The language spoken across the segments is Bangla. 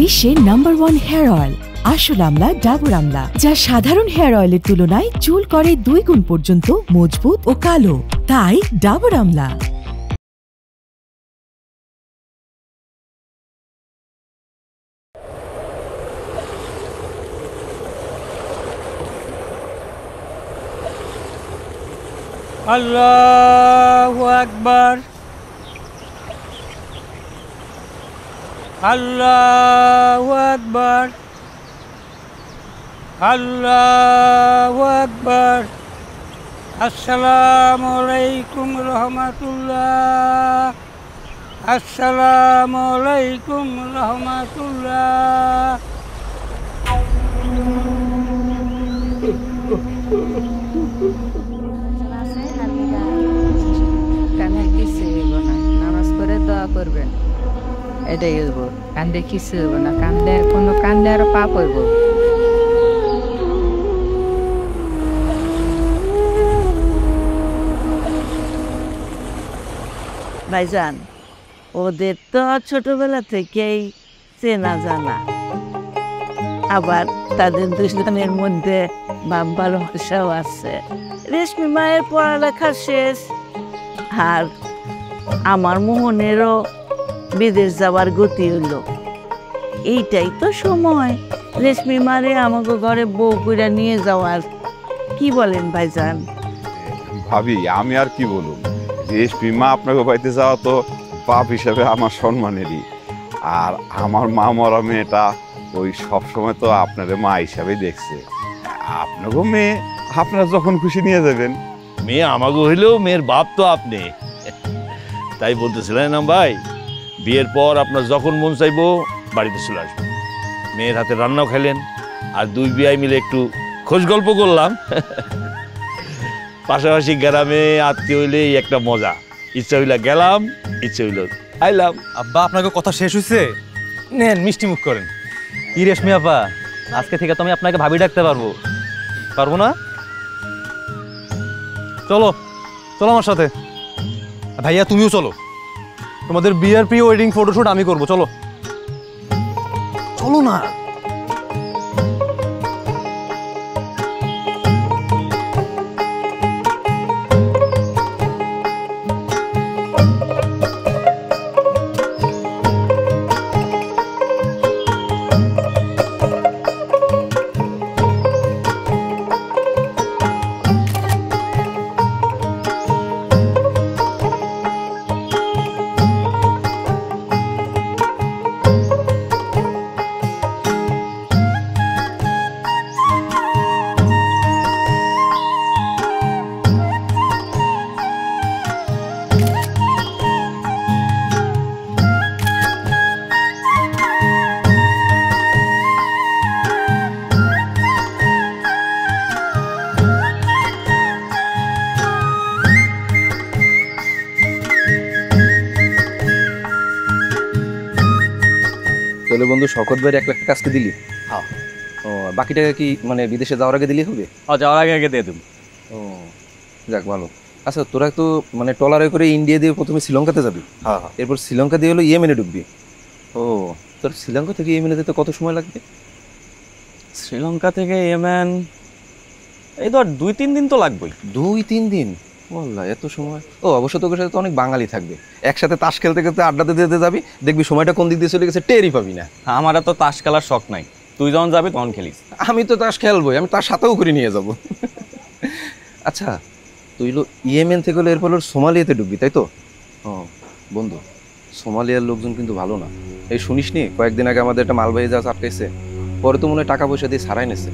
বিশ্বের নাম্বার 1 হেয়ার অয়েল আসল আমলা ডাবর আমলা, যা সাধারণ হেয়ার অয়েলের তুলনায় চুল করে 2 গুণ পর্যন্ত মজবুত ও কালো। তাই ডাবর আমলা। আল্লাহু আকবার, আল্লাহু আকবার, আল্লাহু আকবার। আসসালামু আলাইকুম রহমাতুল্লাহ, আসসালামু আলাইকুম রহমাতুল্লাহ। নামাজ করে দোয়া করবেন, এটাই হইব। কান্দে কিছু হইব না, কান্দে আরো পাপ হইব। ভাইজান, ওদের তো ছোটবেলা থেকেই চেনা জানা, আবার তাদের দুজনের মধ্যে ভাব ভালোবাসাও আছে। রেশমি মায়ের পড়ালেখা শেষ, আর আমার মোহনেরও বিদেশ যাওয়ার গতি হলো। এইটাই তো সময় রেশমি মারে আমাকে ঘরে বউ কইরা নিয়ে যাওয়ার। কি বলেন ভাইজান? ভাবি, আমি আর কি বলুন, রেশমি মা আপনাকে বাড়িতে যাওয়া তো বাপ হিসাবে আমার সম্মানেরই। আর আমার মা মরা মেয়েটা ওই সবসময় তো আপনার মা হিসাবে দেখছে। আপনাকে মেয়ে আপনারা যখন খুশি নিয়ে যাবেন। মেয়ে আমাকে হইলেও মেয়ের বাপ তো আপনি, তাই বলতেছিলেন না ভাই, বিয়ের পর আপনার যখন মন চাইবো বাড়িতে চলে আসবেন। মেয়ের হাতে রান্নাও খেলেন, আর দুই বিয়াই মিলে একটু খোঁজ গল্প করলাম। পাশাপাশি গ্রামে আত্মীয় হইলেই একটা মজা। ইচ্ছা হইলা গেলাম, ইচ্ছা হইল আইলাম। আব্বা, আপনাকে কথা শেষ হয়েছে? নেন, মিষ্টি মুখ করেন। কি রেশমি আপা, আজকে থেকে তো আমি আপনাকে ভাবি ডাকতে পারবো না? চলো চলো আমার সাথে। ভাইয়া তুমিও চলো, তোমাদের বিয়ের প্রি ওয়েডিং ফটোশুট আমি করবো। চলো চলো না। তাহলে বন্ধু, শওকত ভাইয়ের 1 লাখ টাকা আজকে দিলি? হ্যাঁ। ও, বাকি টাকা কি মানে বিদেশে যাওয়ার আগে দিলি হবে? যাওয়ার আগে দিয়ে দেব। ও যাক, ভালো। আচ্ছা, তোরা তো মানে ট্রলারে করে ইন্ডিয়া দিয়ে প্রথমে শ্রীলঙ্কাতে যাবি। হ্যাঁ। এরপর শ্রীলঙ্কা দিয়ে হলো ইয়েমেনে ঢুকবি। ও, তোর শ্রীলঙ্কা থেকে ইয়েমেনে যেতে কত সময় লাগবে? শ্রীলঙ্কা থেকে ইয়েমেন এই তো 2-3 দিন তো লাগবেই। 2-3 দিন? বললা এত সময়? ও, অবশ্য তোর সাথে তো অনেক বাঙালি থাকবে, একসাথে তাস খেলতে খেলতে আড্ডাতে দিতে যাবি, দেখবি সময়টা কোন দিক দিয়ে চলে গেছে টেরই পাবি না। আমার তো তাস খেলার শখ নাই, তুই যখন যাবি তখন খেলিস। আমি তো তাস খেলবোই, আমি তার সাথেও করে নিয়ে যাব। আচ্ছা, তুই ইয়েমেন থেকে হলো এরপর সোমালিয়াতে ঢুকবি, তাই তো? ও বন্ধু, সোমালিয়ার লোকজন কিন্তু ভালো না। এই শুনিস নি, কয়েকদিন আগে আমাদের একটা মালবাহী জাহাজ আটকাইছে, পরে তো মনে হয় টাকা পয়সা দিয়ে ছাড়াই নেছে।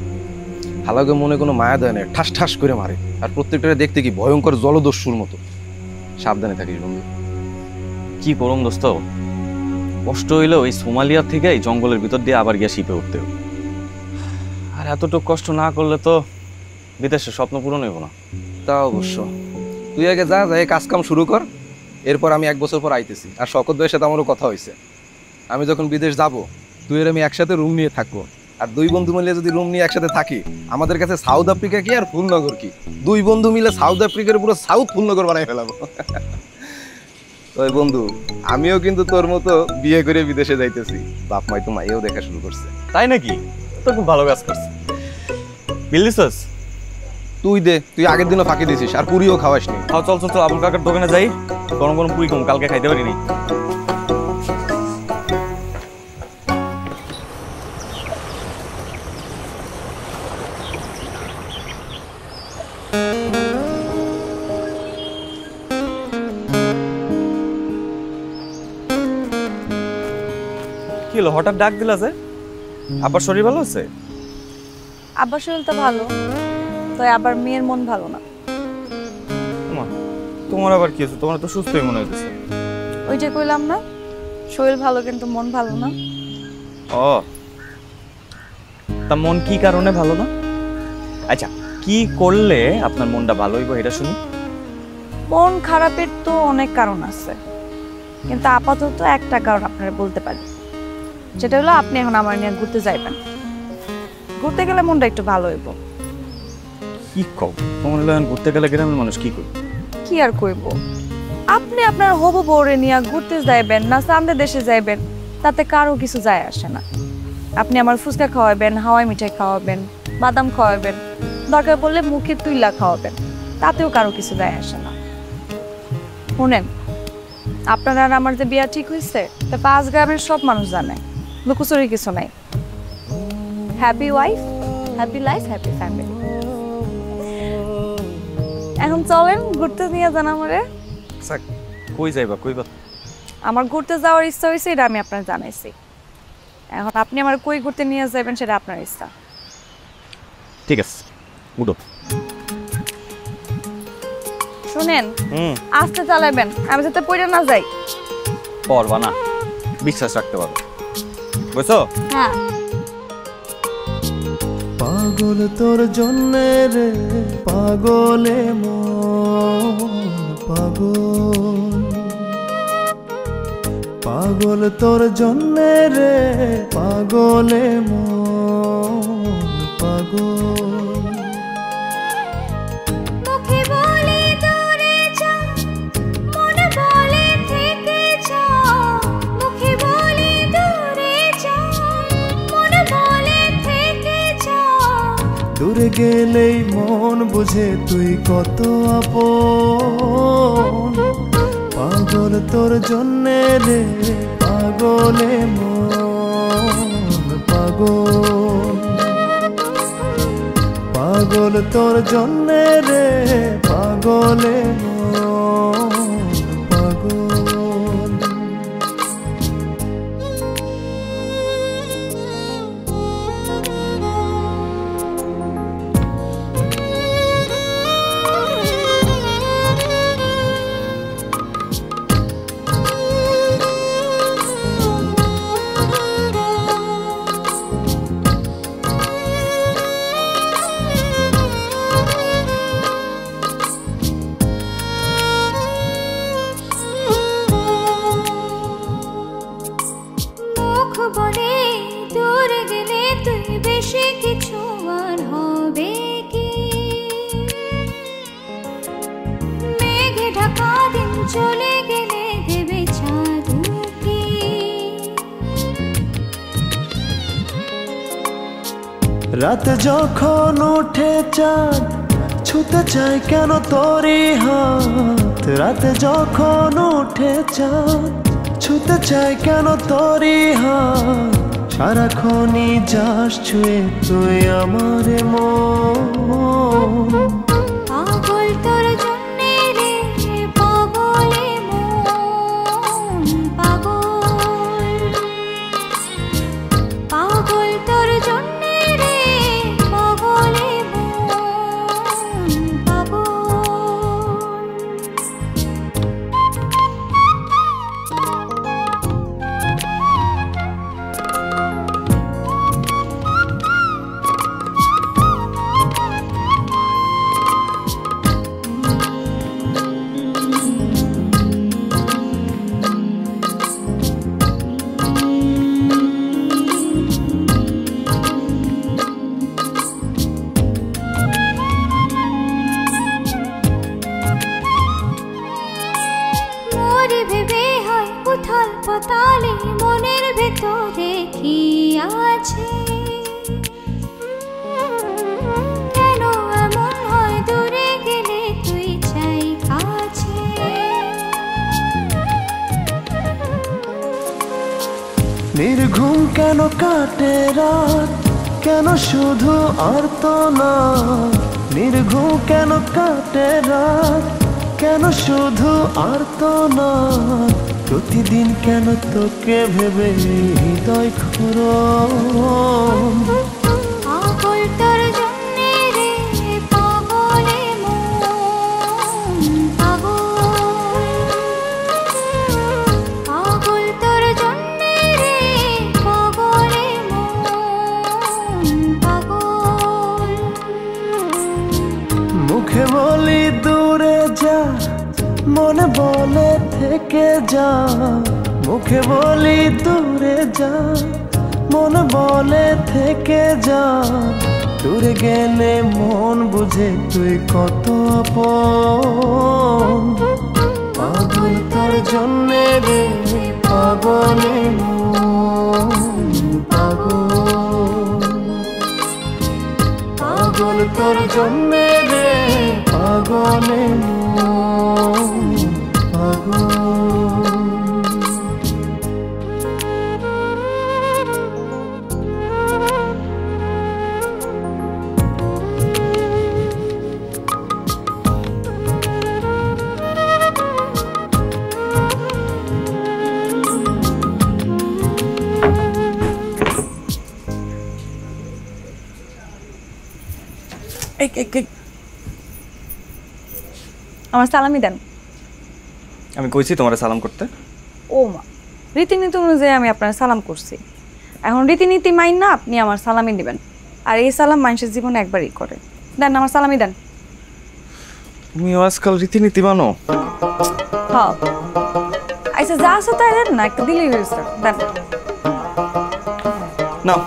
হালাকে মনে কোনো মায়া দেয় না, ঠাস ঠাস করে মারে, আর প্রত্যেকটা দেখতে কি ভয়ঙ্কর জলদস্যুর মতো। সাবধানে থাকিস বন্ধু। কি করুন দোস্ত, কষ্ট হইলে ওই সোমালিয়া থেকে এই জঙ্গলের ভিতর দিয়ে আবার গিয়ে শিপে উঠতে হবে। আর এতটুকু কষ্ট না করলে তো বিদেশের স্বপ্ন পূরণ হইব না। তা অবশ্য। তুই আগে যা, যাই কাজ কাম শুরু কর, এরপর আমি 1 বছর পর আইতেছি। আর শওকত ভাইয়ের সাথে আমারও কথা হয়েছে, আমি যখন বিদেশ যাব তুই আর আমি একসাথে রুম নিয়ে থাকবো। আর 2 বন্ধু মিলে যদি রুম নিয়ে একসাথে থাকি, আমাদের কাছে সাউথ আফ্রিকা কি আর ফুলনগর কি, 2 বন্ধু মিলে সাউথ আফ্রিকার পুরো সাউথ ফুলনগর বানাই ফেলাবো। ওই বন্ধু, আমিও কিন্তু তোর মতো বিয়ে করে বিদেশে যাইতেছি। বাপ মাই তো মাইও দেখা শুরু করছে। তাই নাকি? তো খুব ভালো কাজ করছে। বিল দিছস? তুই দে, তুই আগের দিনও ফাঁকি দিছিস আর পুরিও খাওয়াসনি। চল চল চল, আবুল কাকার দোকানে যাই, গরম গরম পুরি কম, কালকে খাইতে পারিনি। কি হলো, হঠাৎ ডাক দিলা যে? আবার শরীর ভালো আছে? আব্বার শরীর তো ভালো, তো আবার মেয়ের মন ভালো না। তোমার আবার কি আছে? তোমার তো সুস্থই মনে হইতেছে। ওইটা কইলাম না, শরীর ভালো কিন্তু মন ভালো না। ও, তা মন কি কারণে ভালো না? আচ্ছা, কি করলে আপনার মনটা ভালো হইব এটা শুনি। মন খারাপের তো অনেক কারণ আছে, কিন্তু আপাতত একটা কারণ আপনারা বলতে পারি, যেটা হলো আপনি এখন আমার নিয়ে ঘুরতে যাইবেন। ঘুরতে গেলে মনটা একটু ভালো হইব। কি কও? তোমার এখন ঘুরতে গেলে গ্রামের মানুষ কি করবে? কি আর কইব, আপনি আপনার হবু বউরে নিয়ে ঘুরতে যাইবেন না সামনে দেশে যাইবেন, তাতে কারো কিছু যায় আসে না। আপনি আমার ফুচকা খাওয়াবেন, হাওয়াই মিঠাই খাওয়াবেন, বাদাম খাওয়াবেন, দরকার পড়লে মুখে তুইলা খাওয়াবেন, তাতেও কারো কিছু যায় আসে না। শুনেন, আপনার আর আমার যে বিয়া ঠিক হয়েছে তা 5 গ্রামের সব মানুষ জানে, লুকোচুরি কিছু নাই। Happy wife, happy life, happy family. এখন চলেন ঘুরতে নিয়ে যান আমারে। কই যাইবা? কইবা? আমার ঘুরতে যাওয়ার ইচ্ছা হয়েছে, এটা আমি আপনার জানাইছি। এখন আপনি আমার কই ঘুরতে নিয়ে যাবেন সেটা আপনার ইচ্ছা। ঠিক আছে, উঠো। শুনেন, আস্তে চালাবেন, আমি যাতে পড়ে না যাই। পড়বা না, বিশ্বাস রাখতে পারো, বুঝছো? হ্যাঁ। পাগল তোর জন্যে রে পাগলে মন পাগল, পাগল তোর জন্যে রে পাগলে মন পাগল। দূরে গেলেই মন বুঝে তুই কত আপন, পাগল তোর জন্যে রে পাগলে মন পাগল, পাগল তোর জন্যে রে পাগলে মন পাগল। রাত যখন উঠে চাঁদ ছুতে চাই কেন তোরি হাত, রাত যখন উঠে চাঁদ ছুতে চাই কেন তোরি হাত, সারাক্ষণই যাস ছুঁয়ে তুই আমার মন। পাগল তোর জন্যে রে পাগলে মন পাগল, পাগল তোর জন্যে রে পাগলে মন পাগল। তালে মনের ভেতরে কি আছে? কেন এমন হয় দূরে গেলে তুই চাই কাছে? নির্ঘুম কেন কাটে রাত, কেন শুধু আর্তনা? নির্ঘুম কেন কাটে রাত, কেন শুধু আর্তনা? প্রতিদিন কেন তোকে ভেবে হৃদয় খুরম? পাগল তোর জন্যে রে পাগলে মন পাগল। পাগল তোর জন্যে রে পাগলে মন পাগল। মুখে বলি দূরে যা, মনে বলে থেকে যা। মুখে বলি দূরে যা, মনে বলে থেকে যা। দূরে গেলে মন বুঝে তুই কত আপন। পাগল তোর জন্যে রে পাগলে মন পাগল। পাগল তোর জন্যে রে পাগলে মন পাগল। আমার সালামি দেন। আমি কইছি তোমারে সালাম করতে। ও মা, রীতিনীতি অনুযায়ী আমি আপনার সালাম করছি, এখন রীতিনীতি মাইন না আপনি আমার সালামি দিবেন। আর এই সালাম মানুষের জীবনে একবারই করে। দেন আমার সালামি দেন। তুমি আজকাল রীতিনীতি মানো? হ্যাঁ, আচ্ছা যা আছে তাই দেন না, একটা দিলেই হয়েছে। দেন। নাও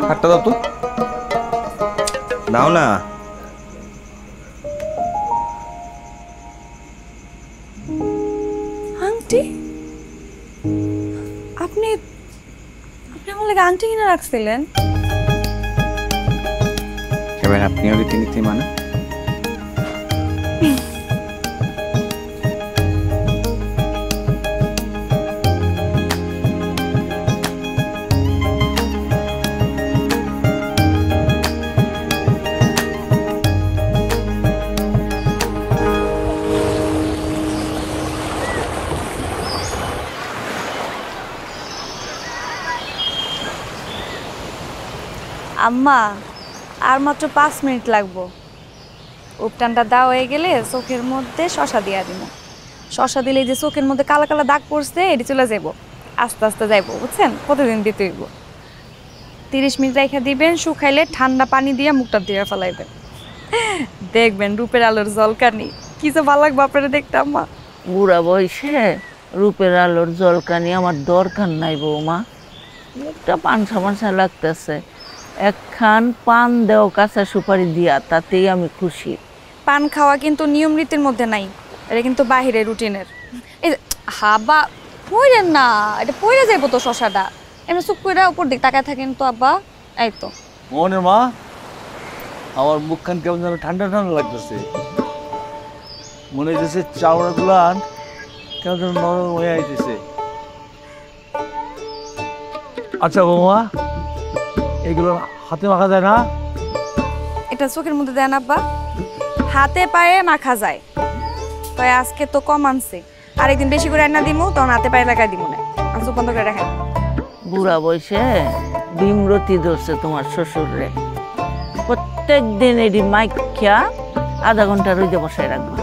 হাতটা দাও তো। নাও না। আংটি? আপনি আপনি আমার লাগে আংটি কিনে রাখছিলেন? এবার আপনিও রীতিনীতি মানে? আম্মা, আর মাত্র 5 মিনিট লাগবো। উপটানটা দেওয়া হয়ে গেলে চোখের মধ্যে শশা দিয়া দিব। শশা দিলে যে চোখের মধ্যে কালা কালা দাগ পড়ছে এটি চলে যাবো, আস্তে আস্তে যাইবো, বুঝছেন? প্রতিদিন দিতে হইব। 30 মিনিট রেখে দিবেন, শুকাইলে ঠান্ডা পানি দিয়ে মুখটা দিয়ে ফেলাইবেন। দেখবেন রূপের আলোর জলকানি, কি যে ভালো লাগবে আপনারা দেখতে আম্মা। বুড়া বয়সে রূপের আলোর জলকানি আমার দরকার নাই বৌমা। মুখটা পানসা পানসা লাগতেছে, একখান পান দেও কাঁচা সুপারি দিয়া, তাতেই আমি খুশি। পান খাওয়া কিন্তু নিয়ম রীতির মধ্যে নাই, এটা কিন্তু বাহিরের রুটিনের। এই যে হাবা পইরেন না, এটা পইরে যাইবো তো শশাটা। এমনি চুপ করে উপর দিক তাকায় থাকেন তো আব্বা। এই তো মোহনের মা, আমার মুখখান কেমন যেন ঠান্ডা ঠান্ডা লাগতেছে। মনে হইতেছে চাউড়া গুলান কেমন যেন নরম হয়ে আইতেছে। আচ্ছা বৌমা, এগুলো হাতে মাখা যায় না? এটা চোখের মধ্যে দেন আব্বা, হাতে পায়ে মাখা যায়। তাই আজকে তো কম আনছে, আরেকদিন বেশি করে রান্না দিমু, তখন হাতে পায়ে লাগাই দিমু না। আর চোখ বন্ধ করে রাখেন। বুড়া বয়সে বিমরতি ধরছে তোমার শ্বশুররে। প্রত্যেক দিন এটি মাইখ্যা আধা ঘন্টা রইতে বসায় রাখবা।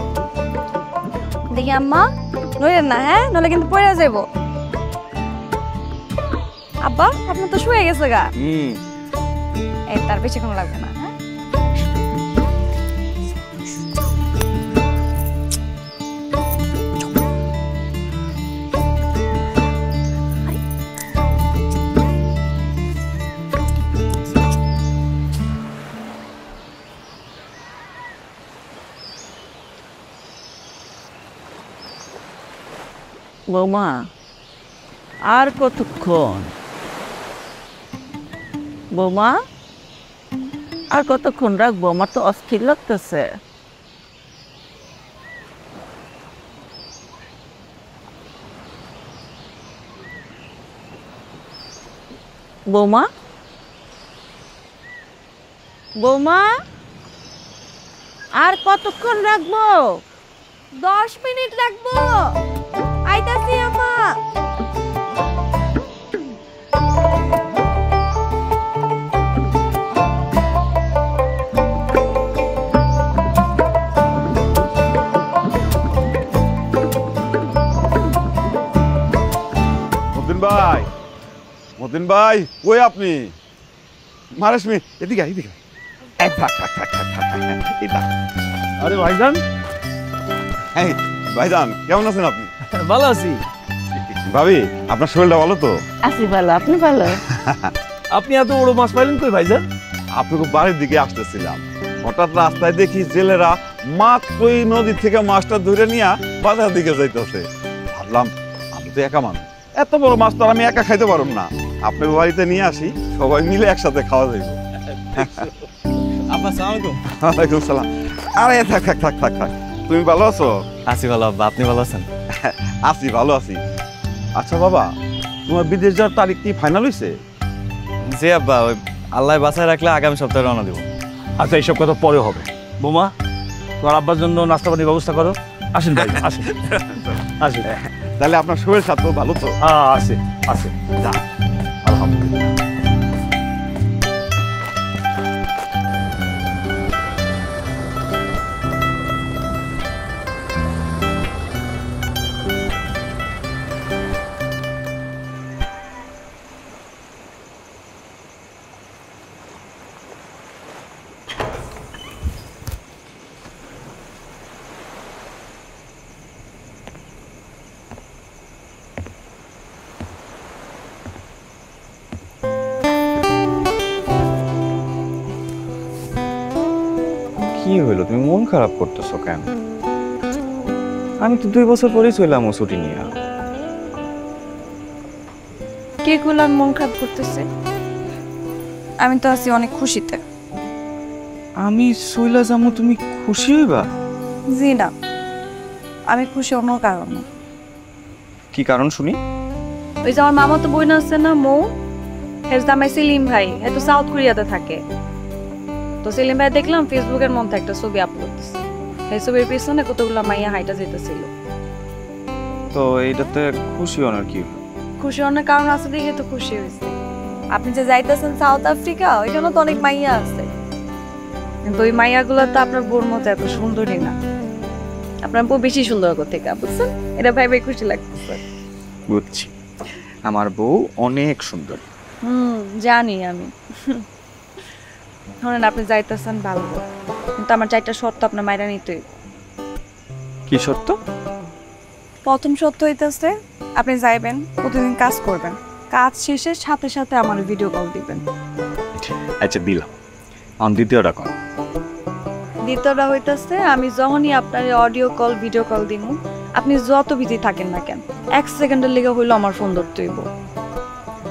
দেখি আম্মা নইলেন না, হ্যাঁ? নইলে কিন্তু পড়ে যাইব। আব্বা আপনার তো শুয়ে গেছে গা। এই তার বেশিক্ষণ লাগবে না। হ্যাঁ বৌমা, আর কতক্ষণ বৌমা? আর কতক্ষণ রাখবো? আমার তো অস্থির লাগতেছে। বৌমা, বৌমা, আর কতক্ষণ রাখবো? 10 মিনিট লাগবো। আইতাছি আমা। মতিন ভাই, মতিন ভাই, কই আপনি? মারেশমি, এদিকে আয়, এদিকে আয়। এই থাক, থাক, থাক, থাক, থাক, থাক, এই থাক। আরে ভাইজান, এই, ভাইজান কেমন আছেন আপনি? ভালো আছি। ভাবি, আপনার শরীরটা ভালো তো? আছি ভালো, আপনি ভালো? আপনি এত বড় মাছ পাইলেন কই ভাইজান? আপনাকে বাড়ির দিকে আসতেছিলাম, হঠাৎ রাস্তায় দেখি জেলেরা মাত্রই নদী থেকে মাছটা ধরে নিয়ে বাজার দিকে যাইতেছে। ভাবলাম আমি তো একা মানুষ, এত বড় মাছ তো আর আমি একা খাইতে পারব না, আপনার বাড়িতে নিয়ে আসি, সবাই মিলে একসাথে খাওয়া যাইব। আব্বা আসসালামু আলাইকুম। ওয়ালাইকুম সালাম। আরে থাক থাক থাক থাক থাক, তুমি ভালো আছো? আছি ভালো আব্বা, আপনি ভালো আছেন? আছি, ভালো আছি। আচ্ছা বাবা, তোমার বিদেশ যাওয়ার তারিখ কি ফাইনাল হয়েছে? জি আব্বা, ওই আল্লাহ বাঁচায় রাখলে আগামী সপ্তাহে রওনা দেবো। আচ্ছা, এইসব কথা পরে হবে। বোমা, তোমার আব্বার জন্য নাস্তা পানির ব্যবস্থা করো। আসেন ভাই, আসেন আসেন। তাহলে আপনার শরীর স্বাস্থ্য ভালো তো? আছে আছে, যা আলহামদুলিল্লাহ। কি হইলো, তুমি মন খারাপ করতেছো কেন? আমি তো 2 বছর পরেই চললাম ও ছুটি নিয়ে। কে গুলার মন খারাপ করতেছে? আমি তো আছি অনেক খুশিতে। আমি চইলা যামু, তুমি খুশি হইবা? জি না, আমি খুশি অন্য কারণে। কি কারণ শুনি? ওই যে আমার মামা তো বোন আছে না, মৌ, হের জামাই সেলিম ভাই, এ তো সাউথ কোরিয়াতে থাকে। তো সেলিম ভাই দেখলাম ফেসবুকের মধ্যে একটা ছবি আপলোড দিচ্ছে, সেই ছবির পিছনে কতগুলো মাইয়া হাইটা যেতেছিল। তো এইটাতে খুশি হওয়ার কি? খুশি অনেক কারণ আছে দেখে তো খুশি হয়েছে। আপনি যে যাইতেছেন সাউথ আফ্রিকা, ওইখানে তো অনেক মাইয়া আছে, কিন্তু ওই মাইয়াগুলো তো আপনার বোর মতো এত সুন্দরী না। আপনার বউ বেশি সুন্দর থেকে, বুঝছেন? এটা ভাইবে খুশি লাগতেছে। বুঝছি, আমার বউ অনেক সুন্দর। জানি আমি। ধরেন আপনি যাইতেছেন ভালো, কিন্তু আমার 4টা শর্ত আপনার মাইরা নিতে। কি শর্ত? প্রথম শর্ত হইতেছে আপনি যাইবেন, প্রতিদিন কাজ করবেন, কাজ শেষে সাথে সাথে আমার ভিডিও কল দিবেন। আচ্ছা দিলাম। দ্বিতীয়টা কোন? দ্বিতীয়টা হইতেছে আমি যখনই আপনার অডিও কল ভিডিও কল দিব, আপনি যত বিজি থাকেন না কেন 1 সেকেন্ডের লেগে হইলো আমার ফোন ধরতে হইব।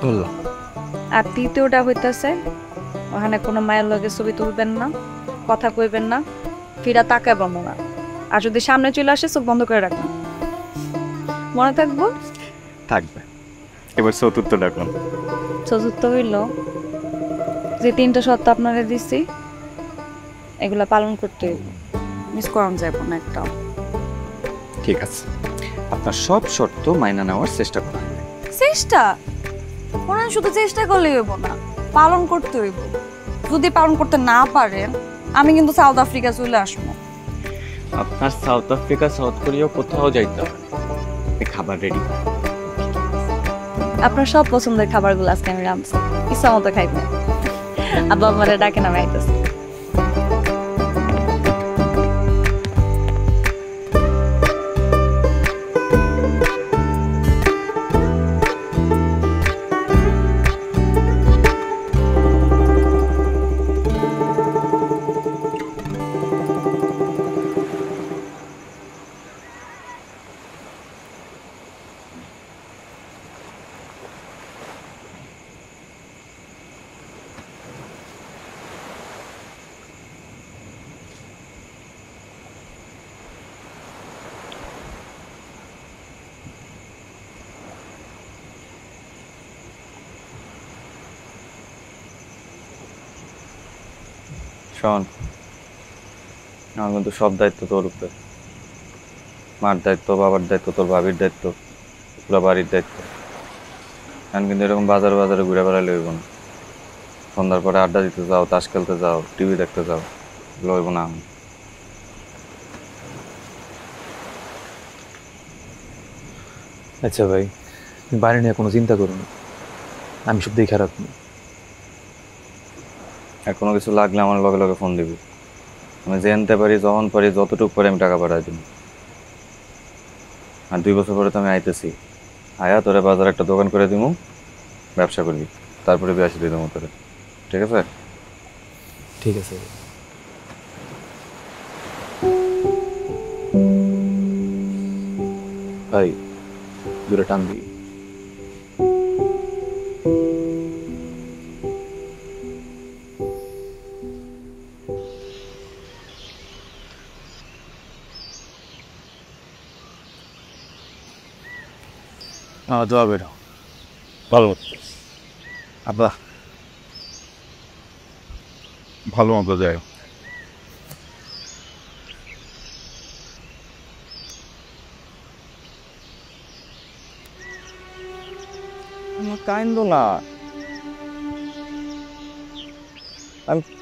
বললাম। আর তৃতীয়টা হইতেছে ওখানে কোনো মায়ের লগে ছবি তুলবেন না, কথা কইবেন না, ফিরা তাকাবেন না, আর যদি সামনে চলে আসে চোখ বন্ধ করে রাখবেন। মনে থাকবো? থাকবে। এবার চতুর্থটা কোন? চতুর্থ হইল যে 3টা শর্ত আপনারা দিচ্ছি, এগুলা পালন করতে হইব, মিস করান যাইব না একটাও। ঠিক আছে, আপনার সব শর্ত মাইনা নেওয়ার চেষ্টা করুন। চেষ্টা করেন, শুধু চেষ্টা করলে হইব না, পালন করতে হইব। যদি পালন করতে না পারেন, আমি কিন্তু সাউথ আফ্রিকা চলে আসবো। আপনার সাউথ আফ্রিকা, সাউথ কোরিয়া কোথাও যাইতে হবে, খাবার রেডি। আপনার সব পছন্দের খাবারগুলো আজকে আমি রাঁধছি, ইচ্ছা মতো খাইবেন। আব্বা আমারে ডাকেন, আমি আইতেছি। শোন, আমার কিন্তু সব দায়িত্ব তোর উপরে। মার দায়িত্ব, বাবার দায়িত্ব, তোর ভাবির দায়িত্ব, পুরো বাড়ির দায়িত্ব। এখন কিন্তু এরকম বাজারে বাজারে ঘুরে বেড়ালে হইব না। সন্ধ্যার পরে আড্ডা দিতে যাও, তাস খেলতে যাও, টিভি দেখতে যাও, এগুলো হইব না। আচ্ছা ভাই, তুমি বাইরে নিয়ে কোনো চিন্তা করো না, আমি সব দেখে রাখবো। আর কোনো কিছু লাগলে আমার লগে লগে ফোন দিবি। আমি জানতে পারি, যখন পারি, যতটুকু পারি আমি টাকা পাঠাই দিব। আর 2 বছর পরে তো আমি আইতেছি, আয়া তোরে বাজারে একটা দোকান করে দিব, ব্যবসা করবি, তারপরে বিয়ে আসি দিব তোরে। ঠিক আছে? ঠিক আছে। ভাই দূরে টান দিই। দোয়া বেরো ভালো মতো। আব্বা ভালো মতো যাই। কাইন্দ না,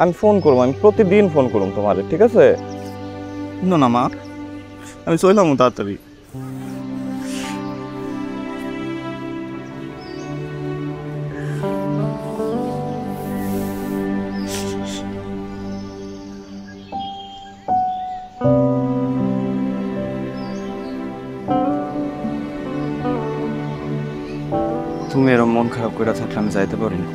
আমি ফোন করবো, আমি প্রতিদিন ফোন করবো তোমার। ঠিক আছে? না না মা, আমি চললাম তাড়াতাড়ি। তুমি এরকম মন খারাপ করে থাকলে আমি যাইতে পারি না।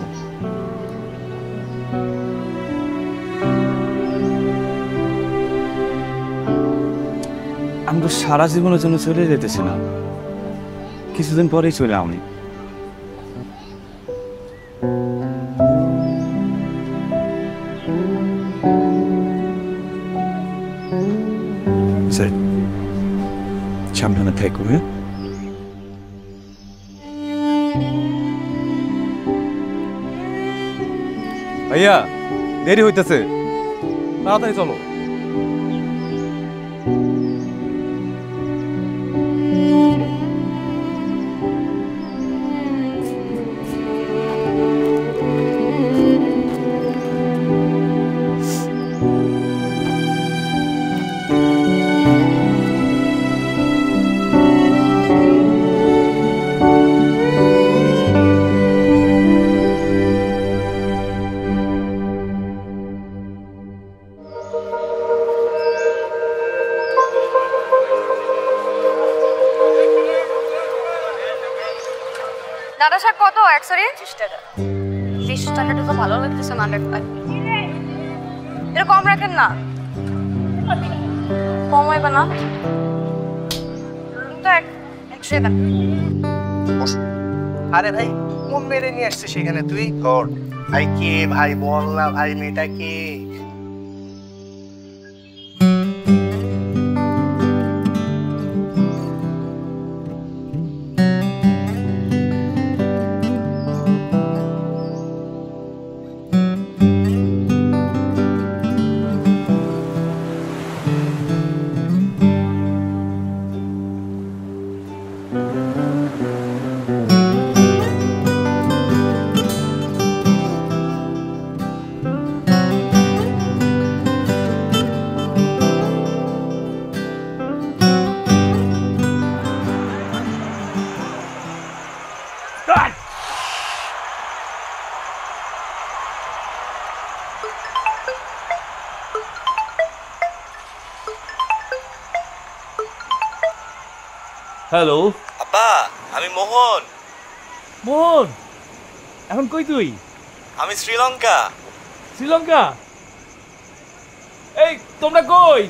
আমি তো সারা জীবনের জন্য চলে যেতেছি না, কিছুদিন পরেই চলে আমি। সাবধানে থেকো। হ্যাঁ, ভাইয়া দেরি হইতেছে, তাড়াতাড়ি চলো। দাদা শাক কত? 120 টাকা। 20 টাকাটা তো ভালো লাগতেছে না। এটা কম রাখেন না, কম হইবে না তো 100 টাকা। আরে ভাই কোন মেরে নিয়ে আসছে সেখানে? তুই কর ভাই। কে ভাই বল না ভাই, মেয়েটা কে? হ্যালো আব্বা, আমি মোহন। মোহন, এখন কই তুই? আমি শ্রীলঙ্কা। শ্রীলঙ্কা? এই তোমরা কই?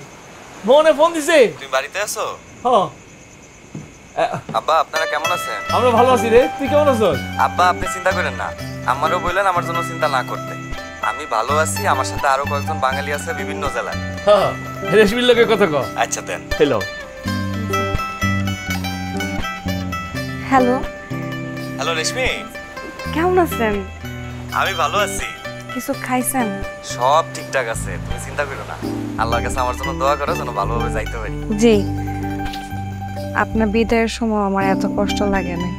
মোহনে ফোন দিছে। তুমি বাড়িতে আছো? হ্যাঁ। আব্বা আপনারা কেমন আছেন? আমরা ভালো আছি রে, তুই কেমন আছিস? আব্বা আপনি চিন্তা করেন না, আমারও বললেন আমার জন্য চিন্তা না করতে। আমি ভালো আছি, আমার সাথে আরো কয়েকজন বাঙালি আছে বিভিন্ন জেলায়। হ্যাঁ, রেশমির লগে কথা কও। আচ্ছা দেন। হ্যালো হ্যালো হ্যালো রেশমি, কেমন আছেন? আমি ভালো আছি। কিছু খাইছেন? সব ঠিকঠাক আছে, তুমি চিন্তা করো না। আল্লাহর কাছে আমার জন্য দোয়া করো যেন ভালোভাবে যাইতে পারি। জি, আপনার বিদায়ের সময় আমার এত কষ্ট লাগে না,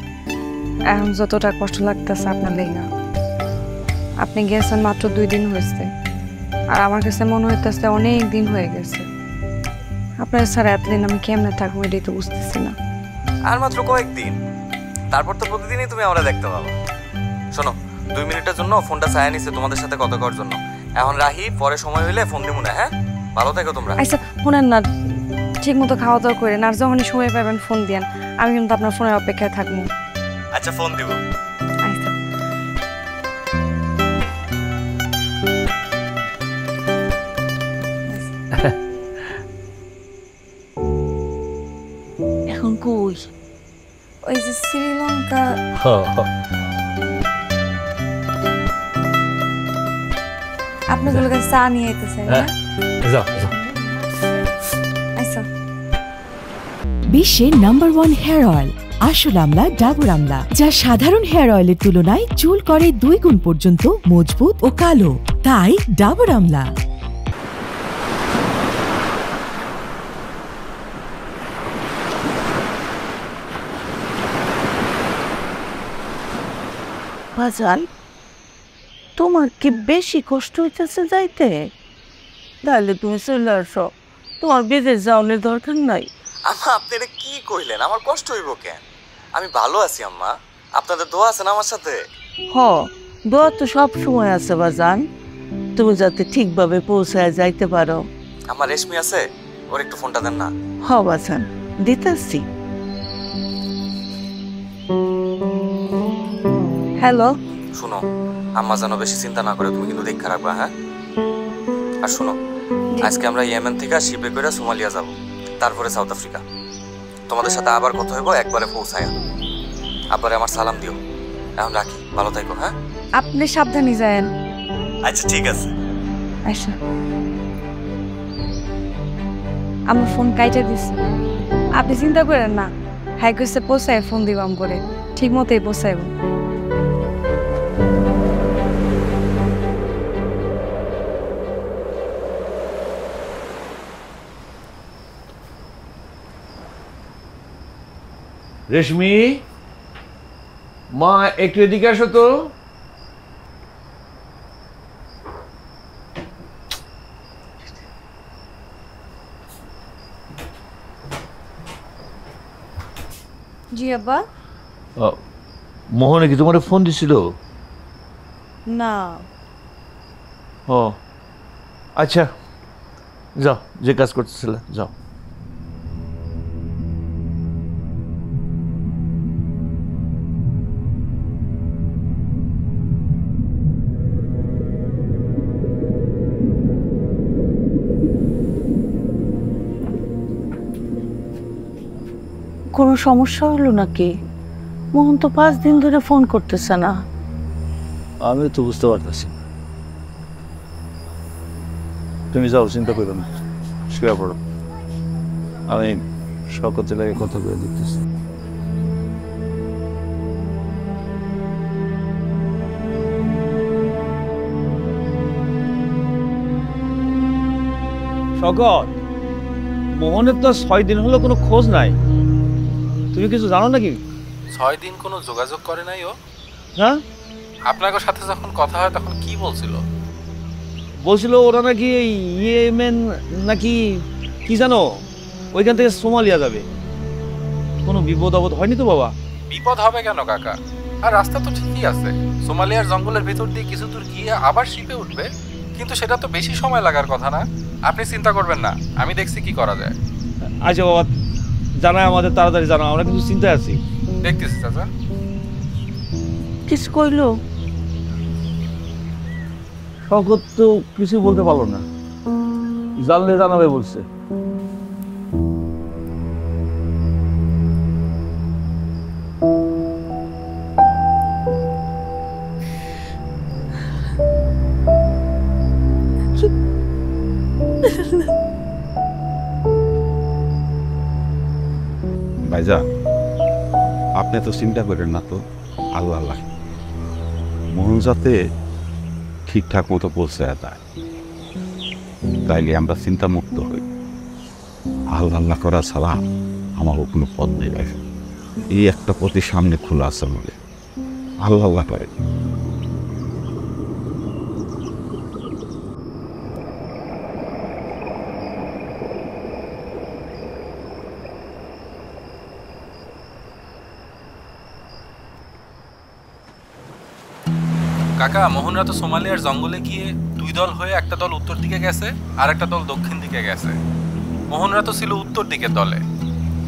এখন যতটা কষ্ট লাগতেছে আপনার লেগা। আপনি গেছেন মাত্র 2 দিন হয়েছে, আর আমার কাছে মনে হইতেছে অনেক দিন হয়ে গেছে। আপনার ছাড়া এতদিন আমি কেমনে থাকবো এটাই তো বুঝতেছি না। আর মাত্র কয়েকদিন, তারপর তো প্রতিদিনই তুমি আমরা দেখতে পাবো। শোনো, 2 মিনিটের জন্য ফোনটা চায় নিছে তোমাদের সাথে কথা করার জন্য। এখন রাহি, পরে সময় হইলে ফোন দিব না। হ্যাঁ, ভালো থেকো তোমরা। আচ্ছা শুনেন না, ঠিক মতো খাওয়া দাওয়া করেন, আর যখনই সময় পাবেন ফোন দিয়েন, আমি কিন্তু আপনার ফোনের অপেক্ষায় থাকবো। আচ্ছা, ফোন দিব। আচ্ছা। এখন কই? ওই যে শ্রীলঙ্কা। আপনাদের কাছে চা নিয়ে আইতেছে না? যাও যাও। আচ্ছা। বিশ্বের নাম্বার 1 হেয়ার অয়েল আসল আমলা ডাবর আমলা, যা সাধারণ হেয়ার অয়েলের তুলনায় চুল করে 2 গুণ পর্যন্ত মজবুত ও কালো, তাই ডাবর আমলা। বাজান, তোমার কি বেশি কষ্ট হইতেছে যাইতে? তাহলে তুমি চলে আসো, তোমার বিদেশ যাওয়ার দরকার নাই। আম্মা, আপনি এটা কি কইলেন? আমার কষ্ট হইব কেন? আমি ভালো আছি আম্মা, আপনাদের দোয়া আছে না আমার সাথে? হ, দোয়া তো সব সময় আছে বাজান, তুমি যাতে ঠিকভাবে পৌঁছায় যাইতে পারো। আমার রেশমি আছে, ওর একটু ফোনটা দেন না। হ বাজান, দিতেছি। হ্যালো। শুনো, আম্মা যেন বেশি চিন্তা না করে, তুমি কিন্তু দেখা রাখবা। হ্যাঁ, আর শুনো, আজকে আমরা ইয়েমেন থেকে শিপে করে সোমালিয়া যাব, তারপরে সাউথ আফ্রিকা। তোমাদের সাথে আবার কথা হইব একবারে পৌঁছায়। আবার আমার সালাম দিও। এখন রাখি, ভালো থাকো। হ্যাঁ, আপনি সাবধানে যায়েন। আচ্ছা, ঠিক আছে। আচ্ছা, আমার ফোন কাইটা দিছে, আপনি চিন্তা করেন না। হ্যাঁ কইছে পৌঁছায় ফোন দিবাম করে, ঠিক মতোই পৌঁছাইব। রেশমি, মা একটু এদিকে আসো তো। জি আব্বা। মোহনে কি তোমার ফোন দিছিল? না। ও আচ্ছা, যাও, যে কাজ করতেছিলে যাও। কোনো সমস্যা হলো নাকি? মোহন তো 5 দিন ধরে ফোন করতেছে না। আমি তো বুঝতে পারতেছি। তুমি যাও, চিন্তা করো না, শুয়ে পড়ো। আমি সকতে লাগে কথা বলে দিতেছি। শকত, মোহনের তো 6 দিন হলো কোনো খোঁজ নাই। তুমি কিছু জানো নাকি? 6 দিন কোনো যোগাযোগ করে নাই ও? হ্যাঁ, আপনাদের সাথে যখন কথা হয় তখন কি বলছিল? বলছিল ওরা নাকি ইয়েমেন নাকি কি জানো, ওইখান থেকে সোমালিয়া যাবে। কোনো বিপদ আপদ হয়নি তো বাবা? বিপদ হবে কেন কাকা? আর রাস্তা তো ঠিকই আছে, সোমালিয়ার জঙ্গলের ভিতর দিয়ে কিছু দূর গিয়ে আবার শিপে উঠবে, কিন্তু সেটা তো বেশি সময় লাগার কথা না। আপনি চিন্তা করবেন না, আমি দেখছি কি করা যায়। আচ্ছা বাবা, জানাই আমাদের, তাড়াতাড়ি জানাও, আমরা কিন্তু চিন্তায় আছি। দেখতেছি চাচা। কিছু কইলো? শকত তো কিছু বলতে পারলো না, জানলে জানাবে বলছে। ভাইজান, আপনি তো চিন্তা করেন না তো, আল্লাহ আল্লাহ। মোহন যাতে ঠিকঠাক মতো পৌঁছে যায়, তাইলে আমরা চিন্তামুক্ত হই। আল্লাহ আল্লাহ করা ছাড়া আমারও কোনো পথ নেই ভাই। এই একটা পথই সামনে খোলা আছে আমাদের, আল্লাহ আল্লাহ করে। কাকা, মোহনরা তো সোমালিয়ার জঙ্গলে গিয়ে দুই দল হয়ে একটা দল উত্তর দিকে গেছে আর একটা দল দক্ষিণ দিকে গেছে। মোহনরা তো ছিল উত্তর দিকের দলে,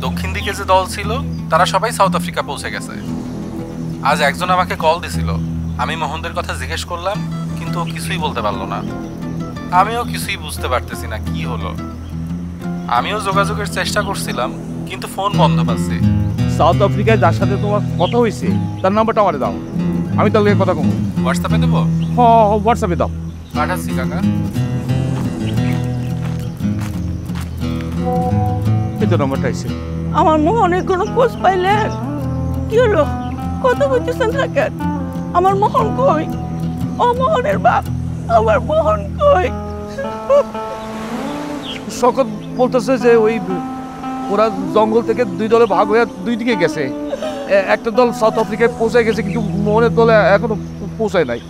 দক্ষিণ দিকে যে দল ছিল তারা সবাই সাউথ আফ্রিকা পৌঁছে গেছে। আজ একজন আমাকে কল দিছিল, আমি মোহনদের কথা জিজ্ঞেস করলাম কিন্তু ও কিছুই বলতে পারলো না। আমিও কিছুই বুঝতে পারতেছি না কি হলো। আমিও যোগাযোগের চেষ্টা করছিলাম কিন্তু ফোন বন্ধ পাচ্ছি। সাউথ আফ্রিকায় যার সাথে তোমার কথা হয়েছে তার নাম্বারটা আমারে দাও, আমি তাহলে কথা কম। হোয়াটসঅ্যাপে দেবো? হ্যাঁ হোয়াটসঅ্যাপে দাও। পাঠাচ্ছি কাকা। এই তো নাম্বারটা আইছে। আমার মোহনের কোনো খোঁজ পাইলেন? কি হলো, কথা বলতেছেন থাকেন? আমার মোহন কই? ও মোহনের বাপ, আমার মোহন কই? শকত বলতেছে যে ওই ওরা জঙ্গল থেকে দুই দলে ভাগ হয়ে দুই দিকে গেছে। একটা দল সাউথ আফ্রিকায় পৌঁছে গেছে কিন্তু মোহনের দলে এখনো পৌঁছায় নাই।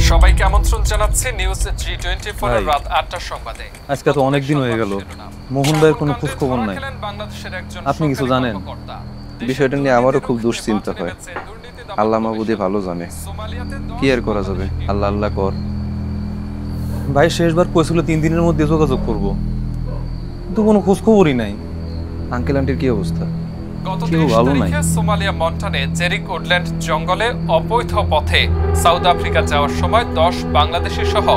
সবাইকে আমন্ত্রণ জানাচ্ছি নিউজ G24 এর রাত 8টার সংবাদে। আজকে তো অনেক দিন হয়ে গেল, মোহন ভাইয়ের কোনো খোঁজ খবর নাই। আপনি কিছু জানেন? বিষয়টা নিয়ে আমারও খুব দুশ্চিন্তা হয়। আল্লাহ মাহবুদে ভালো জানে, কি আর করা যাবে। আল্লাহ আল্লাহ কর। ভাই শেষবার কইছিল 3 দিনের মধ্যে যোগাযোগ করব, কিন্তু কোনো খোঁজ খবরই নাই। আঙ্কেল আন্টির কি অবস্থা? কেউ ভালো নাই। সোমালিয়া মন্টানে জেরিক উডল্যান্ড জঙ্গলে অবৈধ পথে সাউথ আফ্রিকা যাওয়ার সময় 10 বাংলাদেশি সহ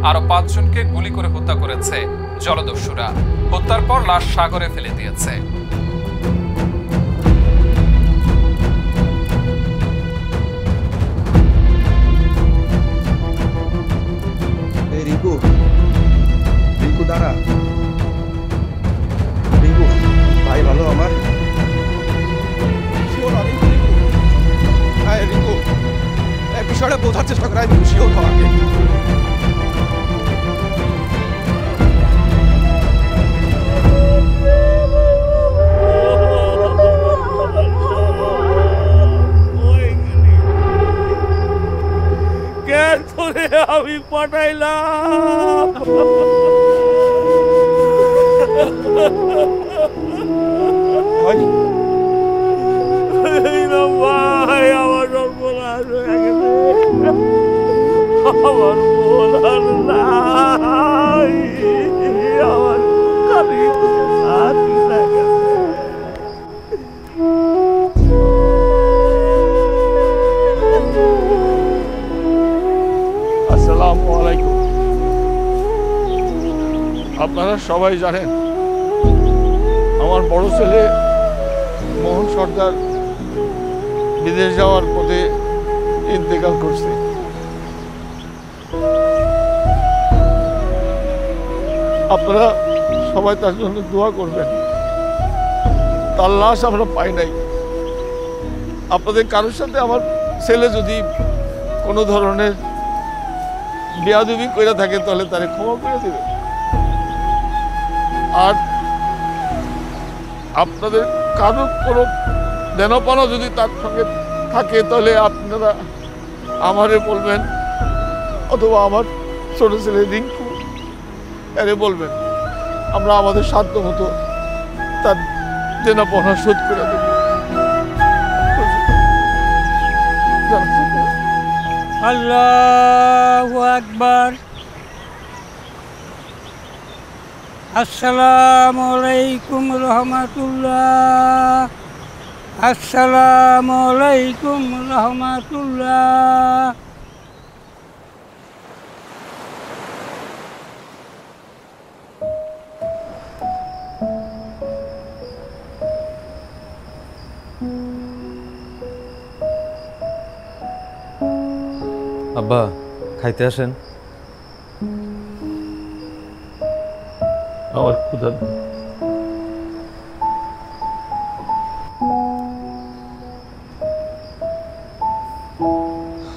আরো 5 জনকে গুলি করে হত্যা করেছে জলদস্যুরা। হত্যার পর লাশ সাগরে ফেলে দিয়েছে। রিঙ্কু, রিঙ্কু দাঁড়া। রিঙ্কু ভাই ভালো আমার? রিঙ্কু বিষয়টা বোঝার চেষ্টা করে, আমি খুশিও তোমাকে। আমি পাঠাইলাম ভাই, আমার সর্বনাশ হয়ে গেছে। আমার বোন আর নাই, আমার কানে হাতি লাগে। আসসালামু আলাইকুম। আপনারা সবাই জানেন আমার বড় ছেলে মোহন সর্দার বিদেশ যাওয়ার পথে ইন্তেকাল করছে। আপনারা সবাই তার জন্য দোয়া করবেন। তার লাশ আমরা পাই নাই। আপনাদের কারোর সাথে আমার ছেলে যদি কোনো ধরনের বেয়াদবি করে থাকে তাহলে তারে ক্ষমা করে দেবে। আর আপনাদের কারোর কোনো দেনপানা যদি তার সঙ্গে থাকে তাহলে আপনারা আমারে বলবেন, অথবা আমার ছোট ছেলে রিঙ্কু এরে বলবেন। আমরা আমাদের সাধ্য মতো তার দেনপানা শোধ করে দেব। আল্লাহু আকবার, আসসালামু আলাইকুম রহমাতুল্লাহ। আসসালামু আলাইকুম রহমাতুল্লাহ। আব্বা খাইতে আসেন। আমার ক্ষুধা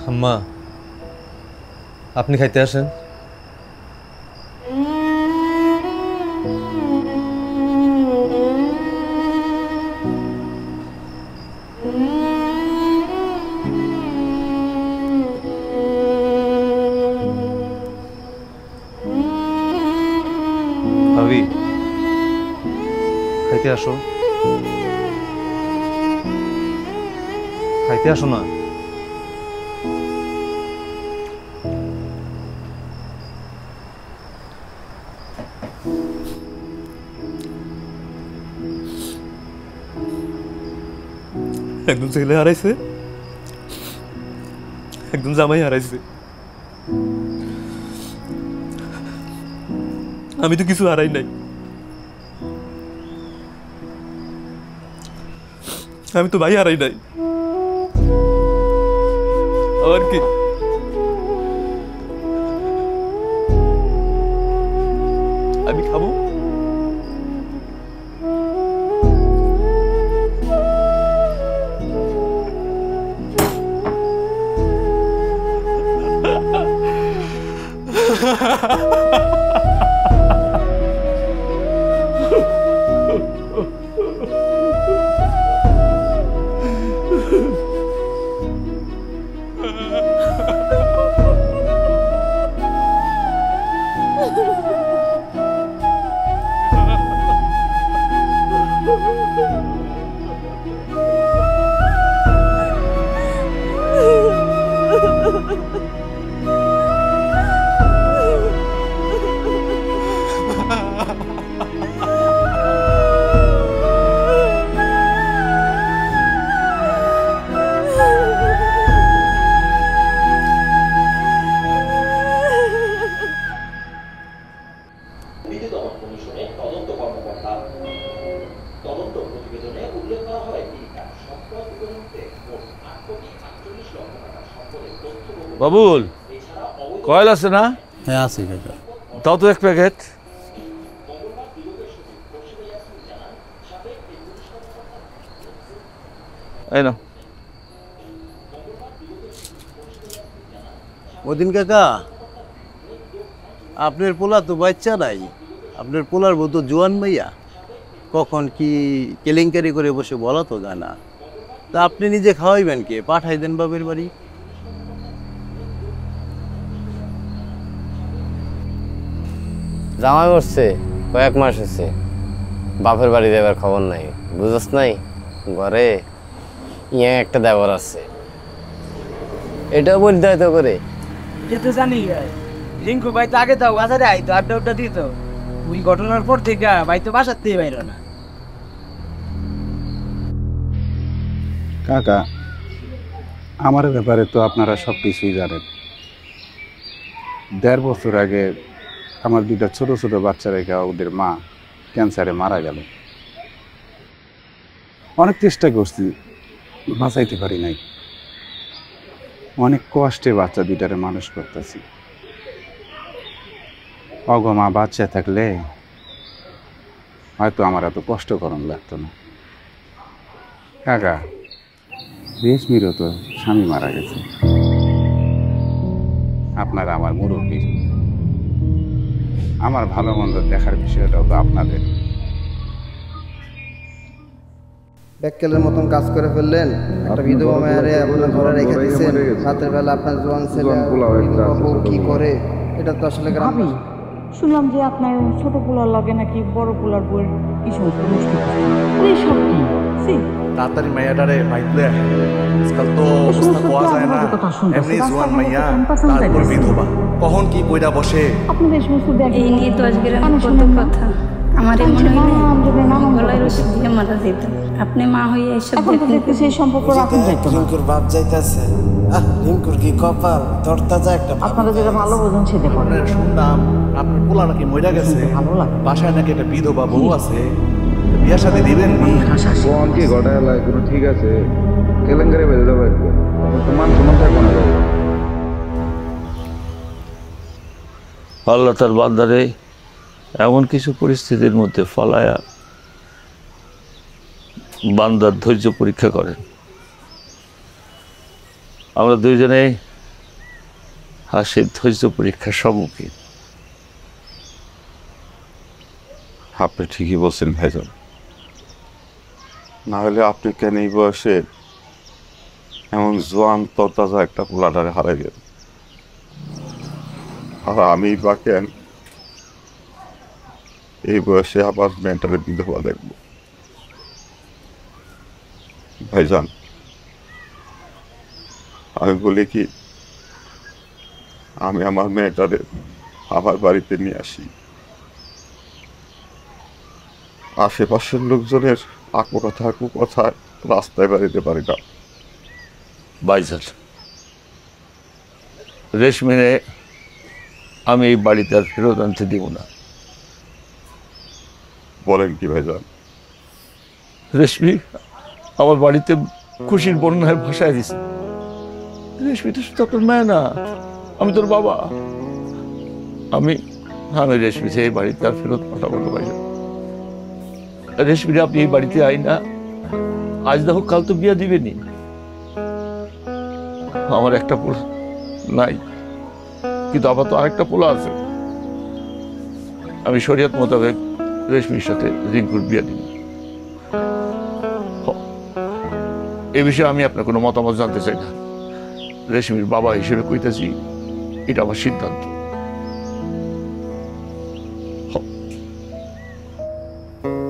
আম্মা আপনি খাইতে আসেন। ভাবি খাইতে আসো, খাইতে আসো না। একদম ছেলে হারাইছে, একদম জামাই হারাইছে, আমি তো কিছু হারাই নাই। আমি তো ভাই হারাই নাই। আর কি আমি খাবো? বাবুল কয়েল আছে না? হ্যাঁ আছে কাকা। তাও তো এক প্যাকেট। এই না ওদিন কাকা আপনার পোলা তো বাচ্চা নাই, আপনার পোলার বউ তো জোয়ান মাইয়া, কখন কি কেলেঙ্কারি করে বসে বলা তো যায় না। তা আপনি নিজে খাওয়াইবেন কে? পাঠাই দেন বাপের বাড়ি। জামাই করছে কয়েক মাস হয়েছে, বাপের বাড়ি দেবার খবর নাই, বুঝছ নাই? ঘরে ইয়ে একটা দেবর আছে, এটাও বলতে হয়তো করে। সে তো জানি রিঙ্কু ভাই তো আগে তো বাজারে আইতো, আড্ডা উড্ডা দিত। ওই ঘটনার পর থেকে ভাই তো বাসার থেকে বাইর না। কাকা আমার ব্যাপারে তো আপনারা সব কিছুই জানেন। 1.5 বছর আগে আমার 2টা ছোট ছোট বাচ্চা রেখে ওদের মা ক্যান্সারে মারা গেল। অনেক চেষ্টা করছি, বাঁচাইতে পারি নাই। অনেক কষ্টে বাচ্চা 2টারে মানুষ করতেছি। অগমা বাচ্চা থাকলে হয়তো আমার এত কষ্ট করণ লাগতো না। কাকা রেশমিরও তো স্বামী মারা গেছে, আপনারা আমার মুরব্বী, আমার ভালো মন্দ দেখার বিষয়টাও তো আপনাদের। ব্যাককেলের মতন কাজ করে ফেললেন, একটা বিধবা মায়েরে আপনার ঘরে রেখে দিয়েছেন, রাতের বেলা আপনার জোয়ান ছেলে কি করে, এটা তো আসলে গ্রাম। শুনলাম যে আপনার ছোট পোলার লাগে নাকি বড় পোলার বইয়ের কি সমস্যা, সব কি তাড়াতাড়ি মাইয়াটারে বাইকলে আজকাল তো অবস্থা পাওয়া যায় না, এমনি জোয়ান মাইয়া তারপর বিধবা, কখন কি কইরা বসে। এই নিয়ে তো আজকের কত কথা আমার গলায় রশি দিয়ে মারা যেত। আপনি মা হয়ে এসব দেখতেছি এই সম্পর্ক রাখুন যাইতো না। রিঙ্কুর বাপ যাইতাছে, রিঙ্কুর কি কপাল তরতাজা একটা। আপনারা যেটা ভালো বোঝেন সেটা করেন। শুনলাম আপনার পোলা নাকি মইরা গেছে, বাসায় নাকি একটা বিধবা বউ আছে, বিয়া শাদী দিবেন নি? কোন কি ঘটায় লাই কোনো ঠিক আছে, কেলেঙ্কারি বেঁধে যাবে মান সম্মান থাকবে না। আল্লাহ তার বান্দারে এমন কিছু পরিস্থিতির মধ্যে ফলায়া বান্দার ধৈর্য পরীক্ষা করেন। আমরা দুইজনেই হাসির ধৈর্য পরীক্ষার সম্মুখীন। আপনি ঠিকই বলছেন ভাইজান, না হলে আপনি কেন এই বয়সে এমন জোয়ান তরতাজা একটা পোলাটারে হারাইবেন, আর আমি বা কেন এই বয়সে আবার মেয়েটারে বিধবা দেখব। ভাইজান আমি বলি কি, আমি আমার মেয়েটারে আমার বাড়িতে নিয়ে আসি, আশেপাশের লোকজনের আকথা কুকথায় রাস্তায় বেরোতে পারি না। ভাইজান রেশমিনে আমি এই বাড়িতে আর ফেরত আনতে দিব না। বলেন কি ভাইজান? রেশমি আমার বাড়িতে খুশির বন্যায় ভাসায় দিছে। রেশমি তো শুধু তোর মেয়ে না, আমি তোর বাবা। আমি রেশমি এই বাড়িতে আর ফেরত পাঠাবো না ভাইজান। রেশমিরে আপনি এই বাড়িতে আই না, আজ দেখো কাল তো বিয়া দিবেনি। আমার একটা পোলা নাই, কিন্তু আবার তো আরেকটা পোলা আছে। আমি শরীয়ত মোতাবেক রেশমির সাথে রিঙ্কুর বিয়া দিব। এ বিষয়ে আমি আপনার কোনো মতামত জানতে চাই না। রেশমির বাবা হিসেবে কইতেছি, এটা আমার সিদ্ধান্ত।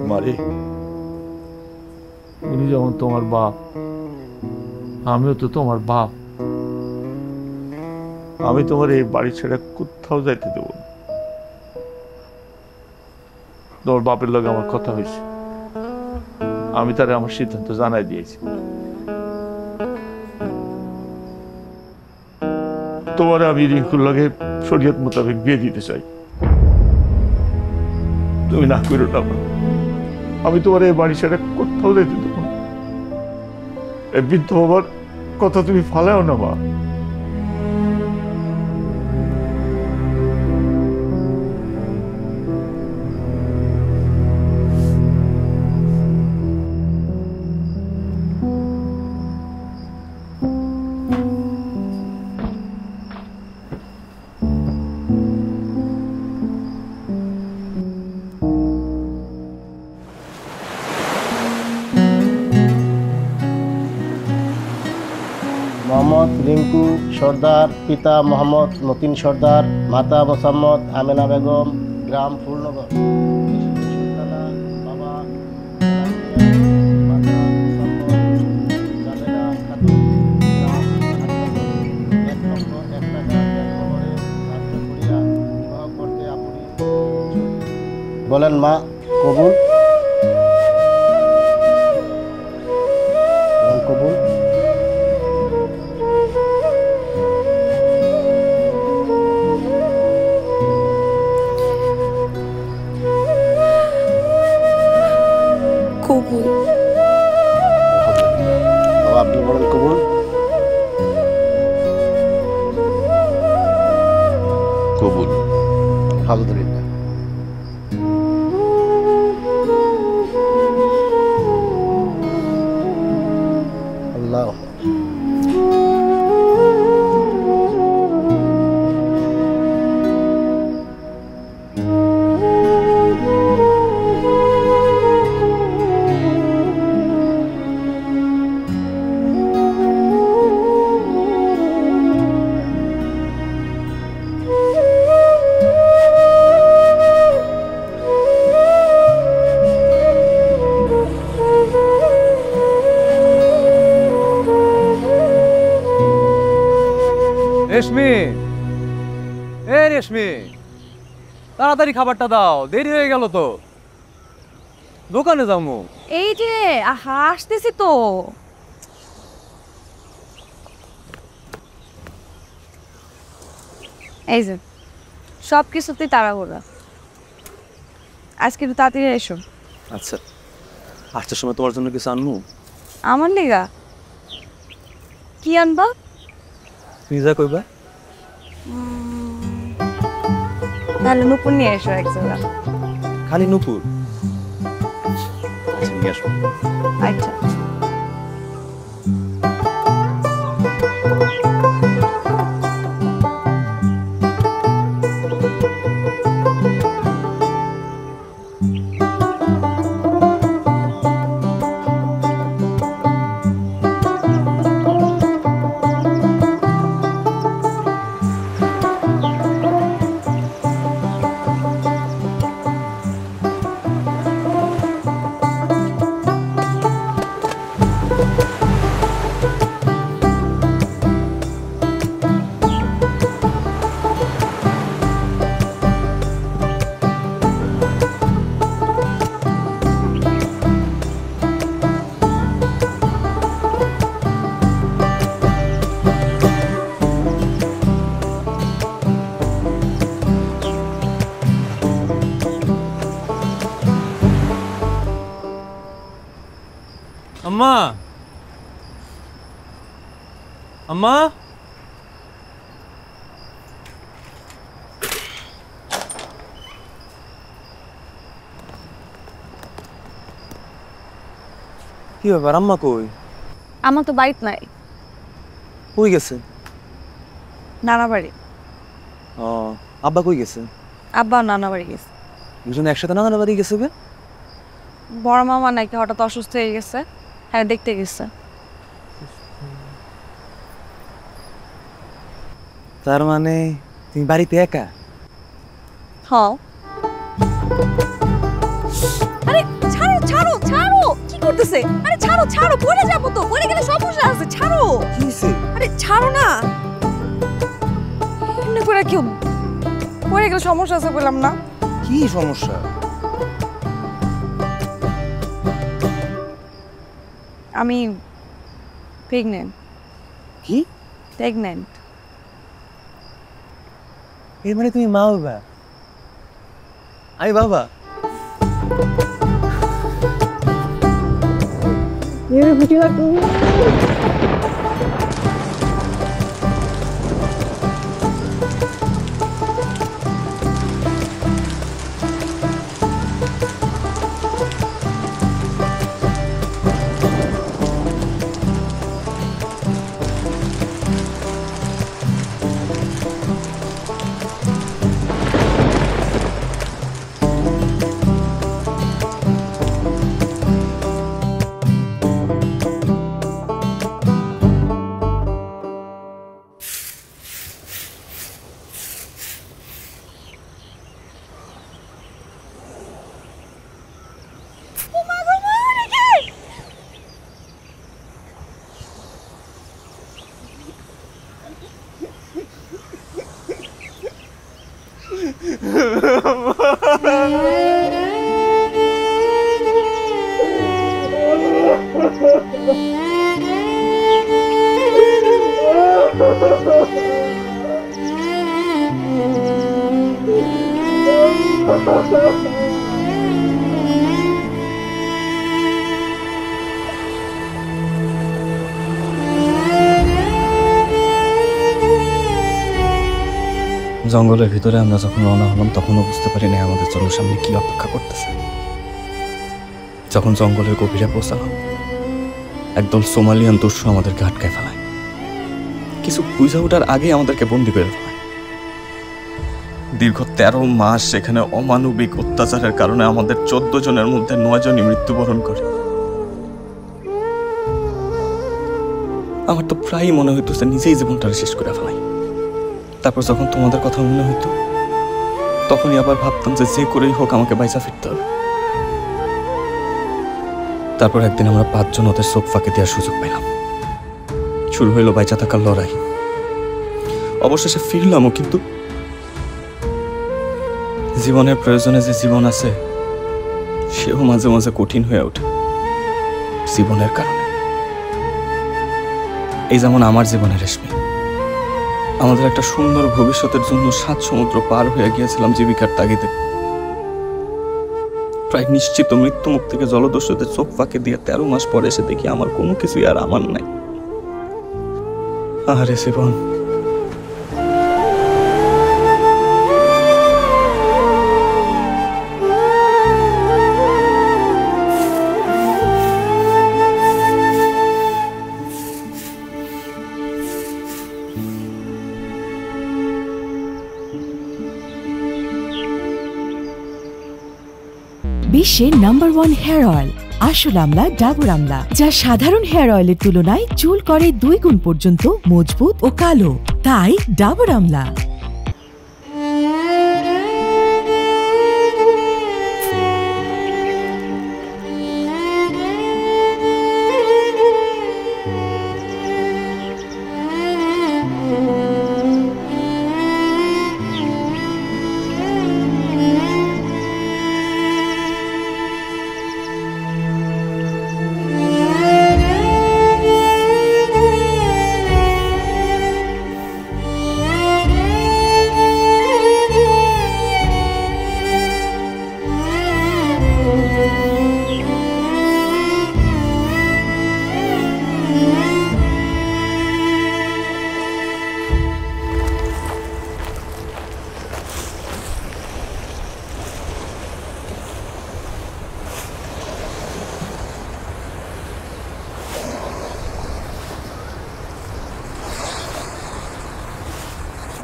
মারে উনি যেমন তোমার বাপ, আমিও তো তোমার বাপ। আমি তোমার এই বাড়ি ছেড়ে কোথাও যাইতে দেব না। তোমার বাপের লগে আমার কথা হয়েছে, আমি তারে আমার সিদ্ধান্ত জানাই দিয়েছি। তোমার আমি রিঙ্কুর লগে শরীয়ত মোতাবেক বিয়ে দিতে চাই। তুমি না করো না, আমি তোমার এই বাড়ি ছেড়ে কোথাও যাইতে দেবো না। এই বৃদ্ধ বাবার কথা তুমি ফালাও না মা। মোহাম্মদ রিঙ্কু সর্দার, পিতা মোহাম্মদ মতিন সর্দার, মাতা মোসাম্মদ আমেনা বেগম, গ্রাম ফুলনগর। বলেন মা, কবুল? কবুল। কবুল। আপনি বলেন কবুল। কবুল। আলহামদুলিল্লাহ। আল্লাহ রেশমি, এ রেশমি, তাড়াতাড়ি খাবারটা দাও, দেরি হয়ে গেল তো। দোকানে যাবো। এই যে আসতেছি তো। এই যে সব কিছুতেই তাড়াহুড়া, আজকে একটু তাড়াতাড়ি এসো। আচ্ছা, আসার সময় তোমার জন্য কিছু আনবো? আমার লিগা কি আনবা? তুমি যা কইবা। তাহলে নুপুর নিয়ে এসো এক জোড়া। খালি নুপুর? আচ্ছা, নিয়ে আসবো। আচ্ছা। আম্মা, আম্মা, কি ব্যাপার? আম্মা কই? আমার তো বাড়িতে নাই। কই গেছে? নানা বাড়ি। ও, আব্বা কই গেছে? আব্বা নানা বাড়ি গেছে। দুজন একসাথে নানা বাড়ি গেছে গে? বড় মামা নাকি হঠাৎ অসুস্থ হয়ে গেছে, হ্যাঁ দেখতে গেছে। তার মানে তুমি বাড়িতে একা? হ্যাঁ। আরে ছাড়ো ছাড়ো ছাড়ো, কি করতেছে? আরে ছাড়ো ছাড়ো, পড়ে যাবো তো, পড়ে গেলে সমস্যা আছে, ছাড়ো। কি হইছে? আরে ছাড়ো না, এমনি করে কেউ পড়ে গেলে সমস্যা আছে বললাম না। কি সমস্যা? আমি প্রেগন্যান্ট। কি? প্রেগন্যান্ট। এর মানে তুমি মা বাবা? আমি বাবা? জঙ্গলের ভিতরে আমরা যখন রওনা হলাম তখনও বুঝতে পারিনি আমাদের চোখের সামনে কি অপেক্ষা করতেছে। যখন জঙ্গলের গভীরে পৌঁছালাম, একদল সোমালিয়ান দস্যু আমাদেরকে আটকায় ফেলায়। কিছু বুঝে ওঠার আগে আমাদেরকে বন্দি করে ফেলায়। দীর্ঘ 13 মাস সেখানে অমানবিক অত্যাচারের কারণে আমাদের 14 জনের মধ্যে 9 জনই মৃত্যুবরণ করে। আমার তো প্রায়ই মনে হইতো যে নিজেই জীবনটা শেষ করে ফেলাই। তারপর যখন তোমাদের কথা মনে হইতো তখনই আবার ভাবতাম যে যে করেই হোক আমাকে বাইচা ফিরতে হবে। তারপর একদিন আমরা 5 জন ওদের চোখ ফাঁকে দেওয়ার সুযোগ পেলাম। শুরু হইল বাইচা থাকার লড়াই। অবশেষে ফিরলামও, কিন্তু জীবনের প্রয়োজনে যে জীবন আছে সেও মাঝে মাঝে কঠিন হয়ে ওঠে জীবনের কারণে। এই যেমন আমার জীবনে রেশমি, আমাদের একটা সুন্দর ভবিষ্যতের জন্য 7 সমুদ্র পার হয়ে গিয়েছিলাম জীবিকার তাগিদে। প্রায় নিশ্চিত মৃত্যুমুখ থেকে জলদস্যুদের চোখ ফাঁকে দিয়ে 13 মাস পরে এসে দেখি আমার কোনো কিছুই আর আমার নাই। আরে জীবন, বিশ্বের নাম্বার 1 হেয়ার অয়েল আসল আমলা ডাবর আমলা, যা সাধারণ হেয়ার অয়েলের তুলনায় চুল করে 2 গুণ পর্যন্ত মজবুত ও কালো, তাই ডাবর আমলা।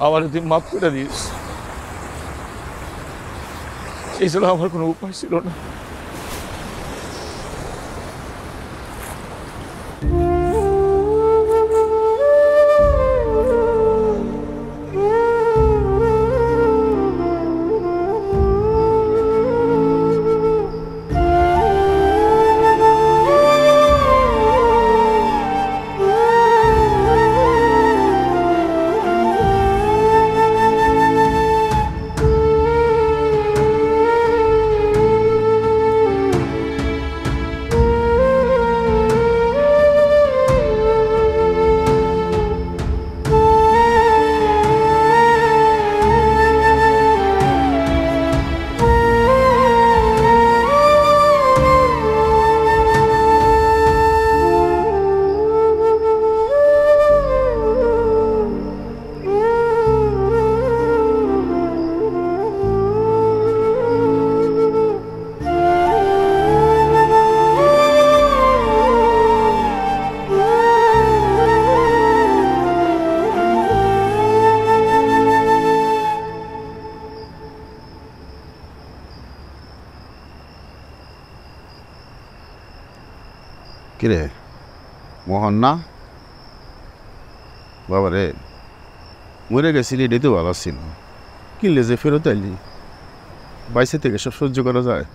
আমার তুই মাফ করে দিস, এছাড়া আমার কোনো উপায় ছিল না। কিরে মোহন না বাবা রে, মরে গেছিলি এটাই তো ভালো ছিল, কিনলে যে ফেরত আইলি, বাইসে থেকে সব সহ্য করা যায়।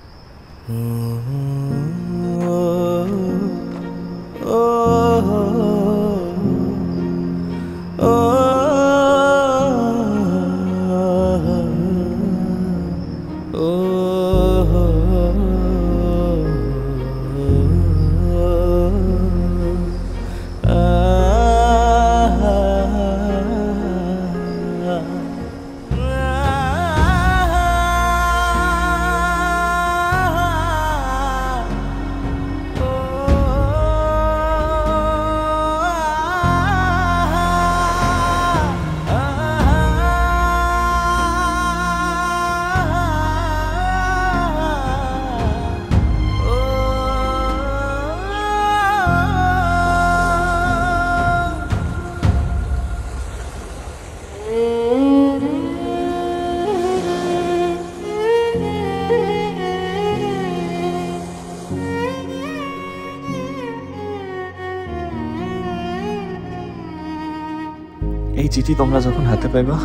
এই চিঠি তোমরা যখন হাতে পাইবা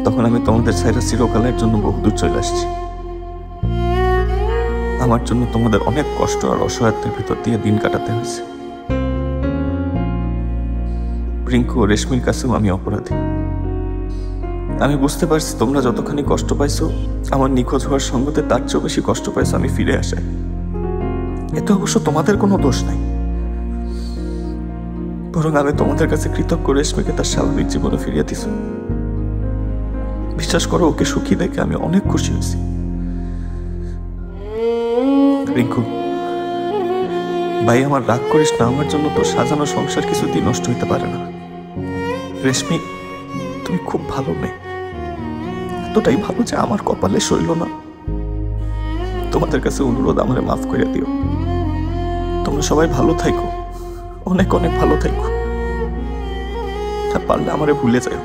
তখন আমি তোমাদের ছাইরা চিরকালের জন্য বহুদূর চলে আসছি। আমার জন্য তোমাদের অনেক কষ্ট আর অসহায়ত্বের ভিতর দিয়ে দিন কাটাতে হয়েছে। রিঙ্কু ও রেশমির কাছেও আমি অপরাধী। আমি বুঝতে পারছি তোমরা যতখানি কষ্ট পাইছো আমার নিখোঁজ হওয়ার সঙ্গতে তার চেয়েও বেশি কষ্ট পাইছো আমি ফিরে আসে। এতে অবশ্য তোমাদের কোনো দোষ নাই, বরং আমি তোমাদের কাছে কৃতজ্ঞ রেশমিকে তার স্বাভাবিক জীবনে ফিরিয়ে দিছ। বিশ্বাস করো, ওকে সুখী দেখে আমি অনেক খুশি হয়েছি। রিঙ্কু ভাই, আমার রাগ করিস না, আমার জন্য তোর সাজানো সংসার কিছুদিন নষ্ট হইতে পারে না। রেশমি তুমি খুব ভালো মেয়ে, এতটাই ভালো যে আমার কপালে সইল না। তোমাদের কাছে অনুরোধ, আমারে মাফ করে দিও। তোমরা সবাই ভালো থাইকো, অনেক অনেক ভালো থাইকো, আর পারলে আমারে ভুলে যাও।